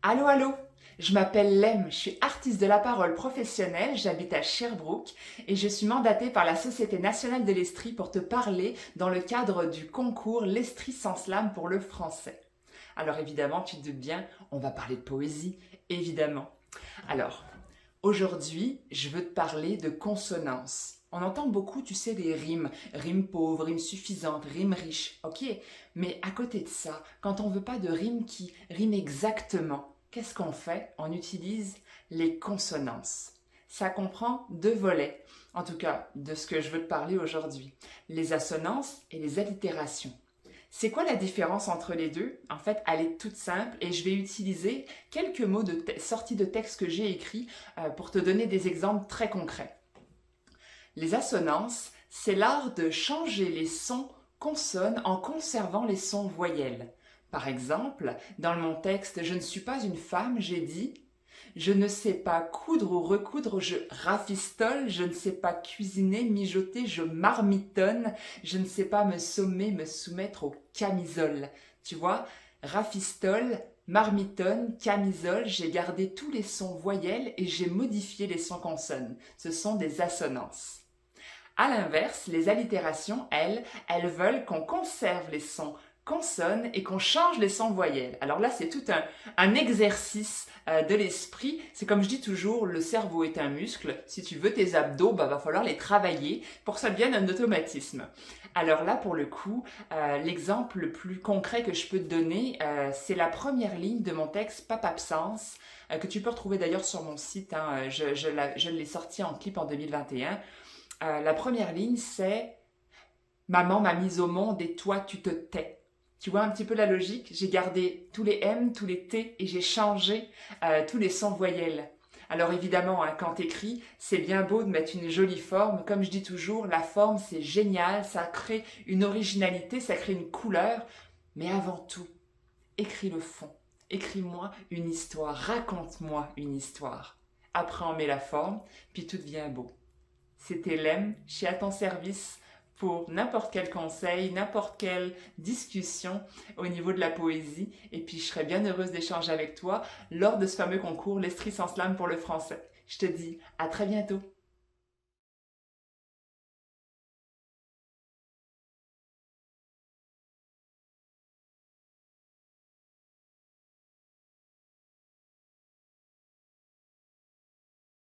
Allô, allô, je m'appelle Lem, je suis artiste de la parole professionnelle, j'habite à Sherbrooke et je suis mandatée par la Société nationale de l'Estrie pour te parler dans le cadre du concours L'Estrie sans slam pour le français. Alors évidemment, tu te doutes bien, on va parler de poésie, évidemment. Alors, aujourd'hui, je veux te parler de consonance. On entend beaucoup, tu sais, des rimes, rimes pauvres, rimes suffisantes, rimes riches, ok? Mais à côté de ça, quand on veut pas de rimes qui riment exactement, qu'est-ce qu'on fait? On utilise les consonances. Ça comprend deux volets, en tout cas de ce que je veux te parler aujourd'hui, les assonances et les allitérations. C'est quoi la différence entre les deux? En fait, elle est toute simple et je vais utiliser quelques mots sortis de texte que j'ai écrits pour te donner des exemples très concrets. Les assonances, c'est l'art de changer les sons consonnes en conservant les sons voyelles. Par exemple, dans mon texte Je ne suis pas une femme, j'ai dit je ne sais pas coudre ou recoudre, je rafistole, je ne sais pas cuisiner, mijoter, je marmitonne, je ne sais pas me sommer, me soumettre aux camisoles. Tu vois, rafistole, marmitonne, camisole, j'ai gardé tous les sons voyelles et j'ai modifié les sons consonnes. Ce sont des assonances. À l'inverse, les allitérations, elles veulent qu'on conserve les sons consonnes et qu'on change les sons voyelles. Alors là, c'est tout un exercice de l'esprit. C'est comme je dis toujours, le cerveau est un muscle. Si tu veux tes abdos, va falloir les travailler pour que ça devienne un automatisme. Alors là, pour le coup, l'exemple le plus concret que je peux te donner, c'est la première ligne de mon texte Pape Absence, que tu peux retrouver d'ailleurs sur mon site. Hein. Je l'ai sorti en clip en 2021. La première ligne, c'est Maman m'a mise au monde et toi, tu te tais. Tu vois un petit peu la logique? J'ai gardé tous les M, tous les T et j'ai changé tous les sons voyelles. Alors évidemment, hein, quand t'écris, c'est bien beau de mettre une jolie forme. Comme je dis toujours, la forme, c'est génial, ça crée une originalité, ça crée une couleur. Mais avant tout, écris le fond. Écris-moi une histoire, raconte-moi une histoire. Après, on met la forme, puis tout devient beau. C'était Lem, je suis à ton service pour n'importe quel conseil, n'importe quelle discussion au niveau de la poésie. Et puis, je serais bien heureuse d'échanger avec toi lors de ce fameux concours L'Estrie sans slam pour le français. Je te dis à très bientôt.